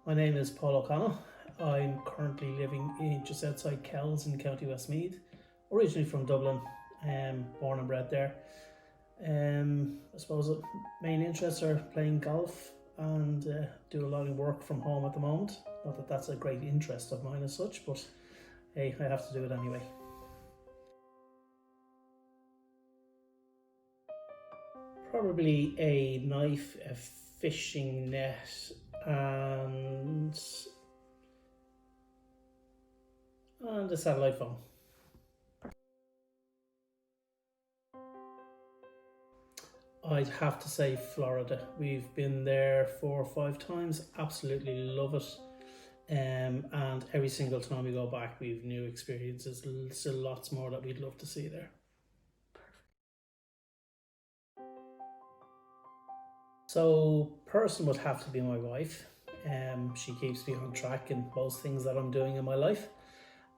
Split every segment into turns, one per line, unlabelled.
My name is Paul O'Connell. I'm currently living just outside Kells in County Westmeath, originally from Dublin, born and bred there. I suppose main interests are playing golf and do a lot of work from home at the moment. Not that that's a great interest of mine as such, but hey, I have to do it anyway. Probably a knife, a fishing net, and a satellite phone. I'd have to say Florida. We've been there 4 or 5 times, absolutely love it. And every single time we go back, we've new experiences, still lots more that we'd love to see there. So, person would have to be my wife. She keeps me on track in most things that I'm doing in my life.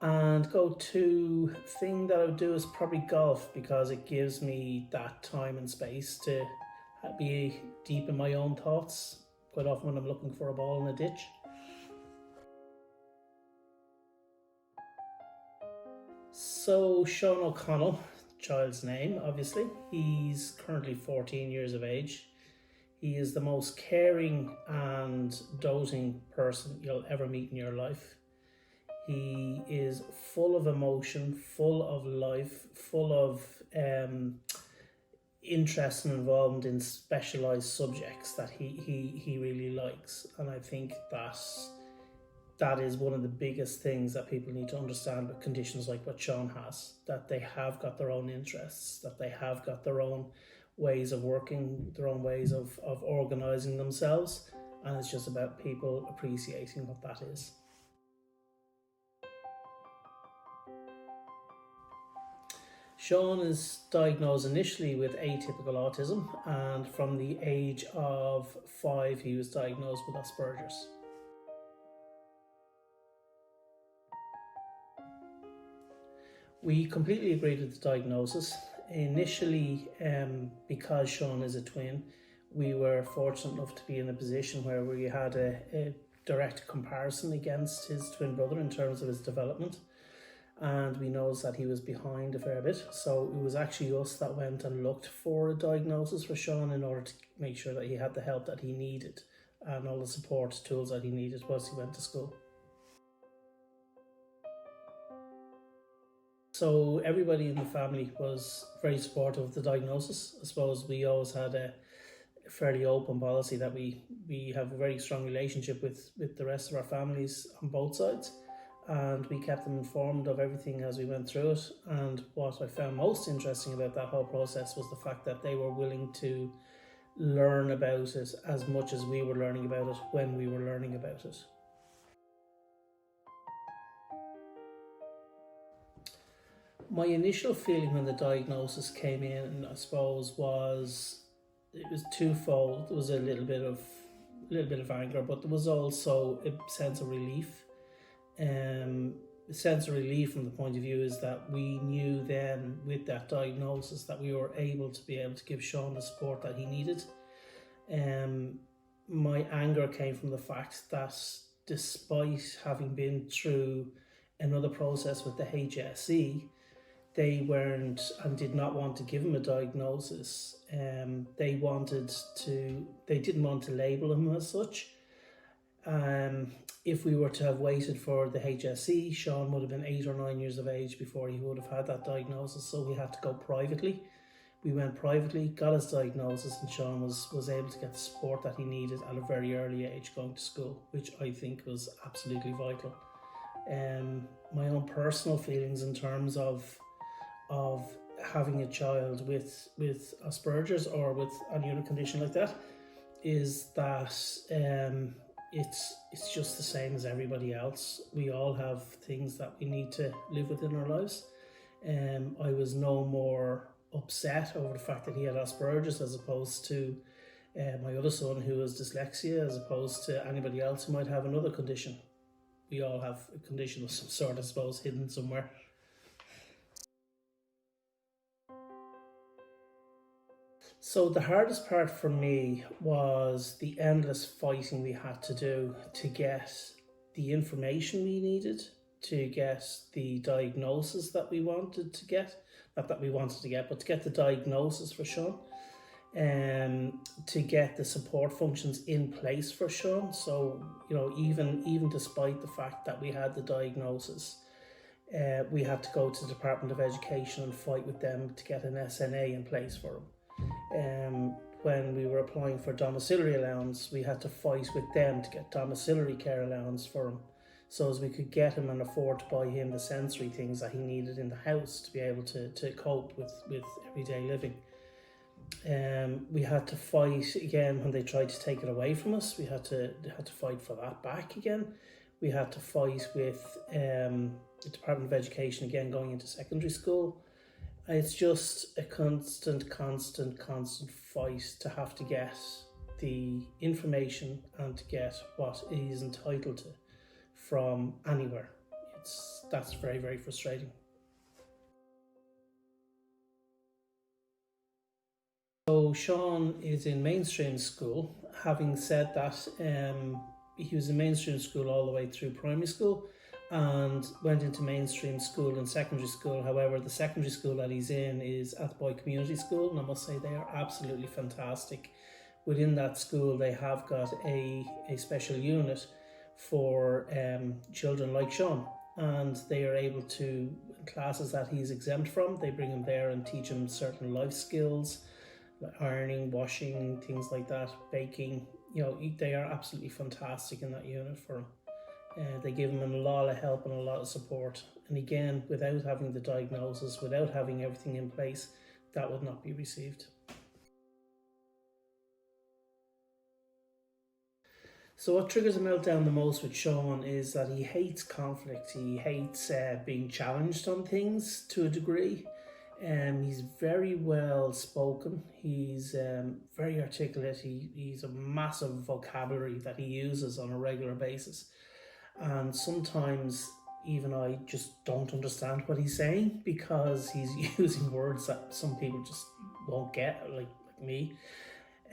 And go-to thing that I would do is probably golf, because it gives me that time and space to be deep in my own thoughts quite often when I'm looking for a ball in a ditch. So Sean O'Connell, child's name obviously, he's currently 14 years of age. He is the most caring and doting person you'll ever meet in your life. He is full of emotion, full of life, full of interest and involvement in specialised subjects that he really likes. And I think that is one of the biggest things that people need to understand with conditions like what Sean has, that they have got their own interests, that they have got their own ways of working, their own ways of organising themselves, and it's just about people appreciating what that is. Sean is diagnosed initially with atypical autism, and from the age of 5 he was diagnosed with Asperger's. We completely agreed with the diagnosis. Initially, because Sean is a twin, we were fortunate enough to be in a position where we had a direct comparison against his twin brother in terms of his development. And we noticed that he was behind a fair bit. So it was actually us that went and looked for a diagnosis for Sean in order to make sure that he had the help that he needed and all the support tools that he needed whilst he went to school. So everybody in the family was very supportive of the diagnosis. I suppose we always had a fairly open policy that we have a very strong relationship with the rest of our families on both sides. And we kept them informed of everything as we went through it. And what I found most interesting about that whole process was the fact that they were willing to learn about it as much as we were learning about it when we were learning about it. My initial feeling when the diagnosis came in, I suppose, was it was twofold. There was a little bit of anger, but there was also a sense of relief. The sense of relief from the point of view is that we knew then with that diagnosis that we were able to give Sean the support that he needed. My anger came from the fact that despite having been through another process with the HSE, they weren't and did not want to give him a diagnosis. They didn't want to label him as such. If we were to have waited for the HSE, Sean would have been 8 or 9 years of age before he would have had that diagnosis, so we had to go privately. We went privately, got his diagnosis, and Sean was able to get the support that he needed at a very early age going to school, which I think was absolutely vital. My own personal feelings in terms of having a child with Asperger's or with any other condition like that is that it's just the same as everybody else. We all have things that we need to live with in our lives. I was no more upset over the fact that he had Asperger's as opposed to my other son who has dyslexia, as opposed to anybody else who might have another condition. We all have a condition of some sort, I suppose, hidden somewhere. So the hardest part for me was the endless fighting we had to do to get the information we needed, to get the diagnosis that we wanted to get. Not that we wanted to get, but to get the diagnosis for Sean. To get the support functions in place for Sean. So, even despite the fact that we had the diagnosis, we had to go to the Department of Education and fight with them to get an SNA in place for him. When we were applying for domiciliary allowance, we had to fight with them to get domiciliary care allowance for him, so as we could get him and afford to buy him the sensory things that he needed in the house to be able to cope with everyday living. We had to fight again when they tried to take it away from us. We had to fight for that back again. We had to fight with the Department of Education again going into secondary school. It's just a constant fight to have to get the information and to get what he is entitled to from anywhere. That's very, very frustrating. So Sean is in mainstream school. Having said that, he was in mainstream school all the way through primary school and went into mainstream school and secondary school. However, the secondary school that he's in is Athboy Community School, and I must say they are absolutely fantastic. Within that school, they have got a special unit for children like Sean, and they are able to, classes that he's exempt from, they bring him there and teach him certain life skills, like ironing, washing, things like that, baking. They are absolutely fantastic in that unit for him. They give him a lot of help and a lot of support. And again, without having the diagnosis, without having everything in place, that would not be received. So what triggers a meltdown the most with Sean is that he hates conflict. He hates being challenged on things to a degree. He's very well spoken. He's very articulate. He's a massive vocabulary that he uses on a regular basis. And sometimes even I just don't understand what he's saying because he's using words that some people just won't get, like me.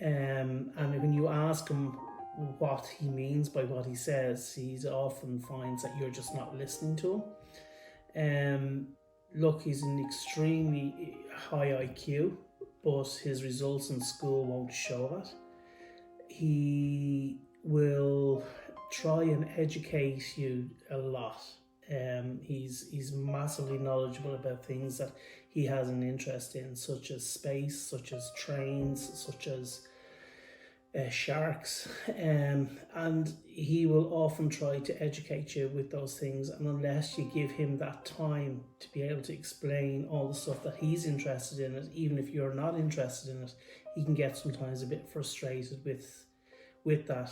And when you ask him what he means by what he says, he often finds that you're just not listening to him. Look, he's an extremely high IQ, but his results in school won't show that. He will try and educate you a lot. He's massively knowledgeable about things that he has an interest in, such as space, such as trains, such as sharks, and he will often try to educate you with those things, and unless you give him that time to be able to explain all the stuff that he's interested in it, even if you're not interested in it, he can get sometimes a bit frustrated with that.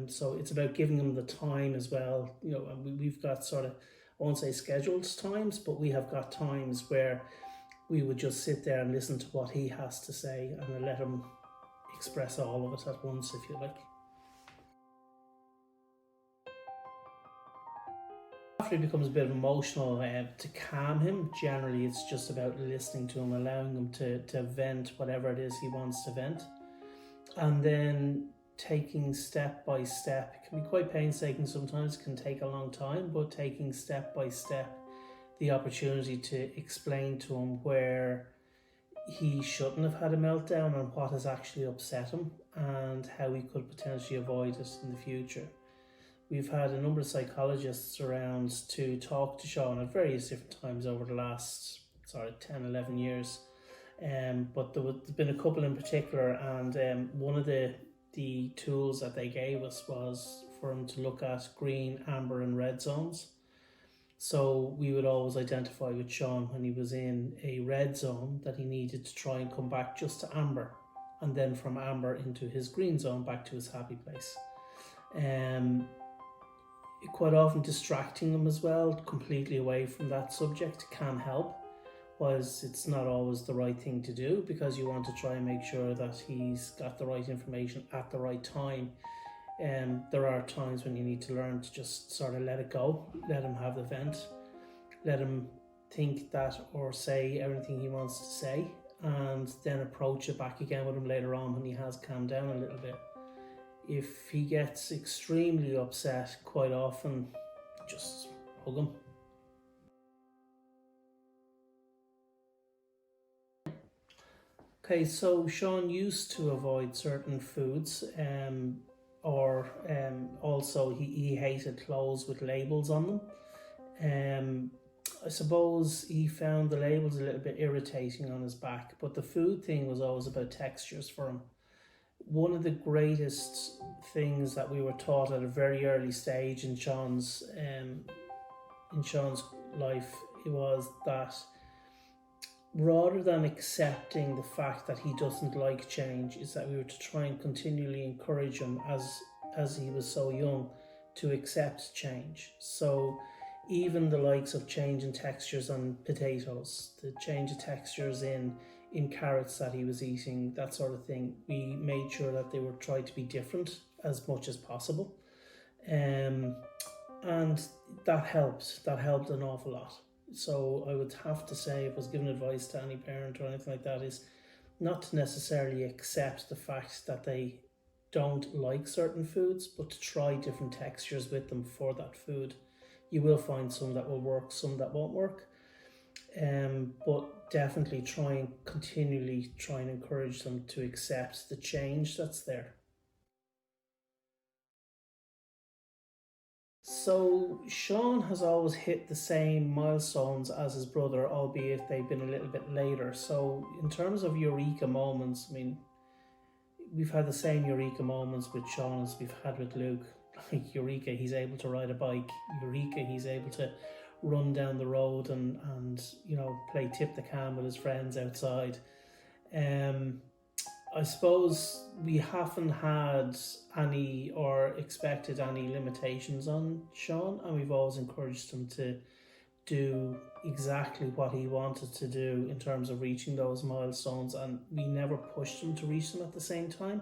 So it's about giving him the time as well. And we've got sort of, I won't say scheduled times, but we have got times where we would just sit there and listen to what he has to say and let him express all of it at once, if you like. After he becomes a bit emotional, to calm him, generally it's just about listening to him, allowing him to vent whatever it is he wants to vent, and then taking step by step. It can be quite painstaking sometimes, it can take a long time, but taking step by step the opportunity to explain to him where he shouldn't have had a meltdown and what has actually upset him and how he could potentially avoid it in the future. We've had a number of psychologists around to talk to Sean at various different times over the last 10, 11 years. But there's been a couple in particular, and one of the tools that they gave us was for him to look at green, amber and red zones. So we would always identify with Sean when he was in a red zone that he needed to try and come back just to amber, and then from amber into his green zone back to his happy place. Quite often distracting him as well, completely away from that subject, can help, whilst it's not always the right thing to do, because you want to try and make sure that he's got the right information at the right time. There are times when you need to learn to just sort of let it go, let him have the vent, let him think that or say everything he wants to say, and then approach it back again with him later on when he has calmed down a little bit. If he gets extremely upset, quite often just hug him. Okay, so Sean used to avoid certain foods, or also he hated clothes with labels on them. I suppose he found the labels a little bit irritating on his back, but the food thing was always about textures for him. One of the greatest things that we were taught at a very early stage in Sean's life was that rather than accepting the fact that he doesn't like change, is that we were to try and continually encourage him as he was so young to accept change. So even the likes of change in textures on potatoes, the change of textures in carrots that he was eating, that sort of thing, we made sure that they were tried to be different as much as possible. And that helped an awful lot. So I would have to say, if I was giving advice to any parent or anything like that, is not to necessarily accept the fact that they don't like certain foods, but to try different textures with them for that food. You will find some that will work, some that won't work. But definitely continually try and encourage them to accept the change that's there. So Sean has always hit the same milestones as his brother, albeit they've been a little bit later. So in terms of eureka moments, I mean, we've had the same eureka moments with Sean as we've had with Luke. Like eureka, he's able to ride a bike. Eureka, he's able to run down the road and play tip the can with his friends outside. I suppose we haven't had any or expected any limitations on Sean, and we've always encouraged him to do exactly what he wanted to do in terms of reaching those milestones, and we never pushed him to reach them at the same time.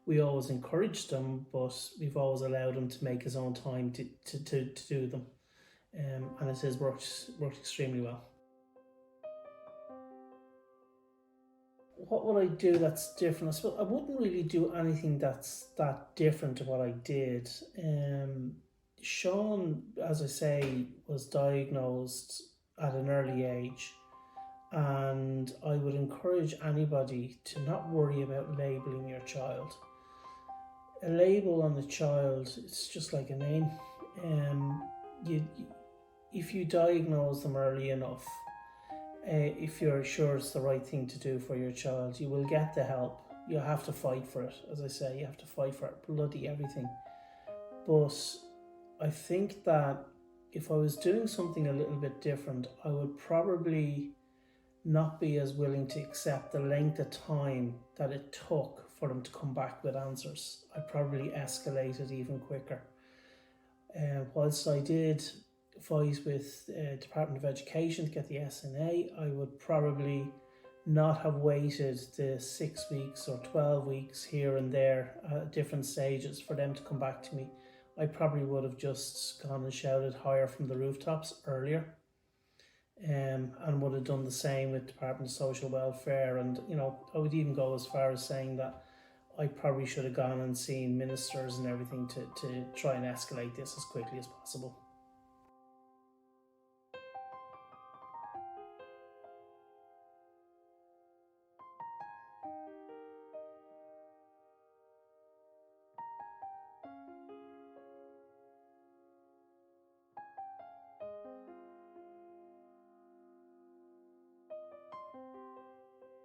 We always encouraged him, but we've always allowed him to make his own time to do them. And it has worked extremely well. What would I do that's different? I suppose I wouldn't really do anything that's that different to what I did. Sean, as I say, was diagnosed at an early age, and I would encourage anybody to not worry about labelling your child. A label on the child, it's just like a name. If you diagnose them early enough, if you're sure it's the right thing to do for your child, you will get the help. You have to fight for it. As I say, you have to fight for it, bloody everything. But I think that if I was doing something a little bit different, I would probably not be as willing to accept the length of time that it took for them to come back with answers. I'd probably escalate it even quicker. Whilst I did fight with Department of Education to get the SNA, I would probably not have waited the 6 weeks or 12 weeks here and there at different stages for them to come back to me. I probably would have just gone and shouted higher from the rooftops earlier, and would have done the same with Department of Social Welfare. And I would even go as far as saying that I probably should have gone and seen ministers and everything to try and escalate this as quickly as possible.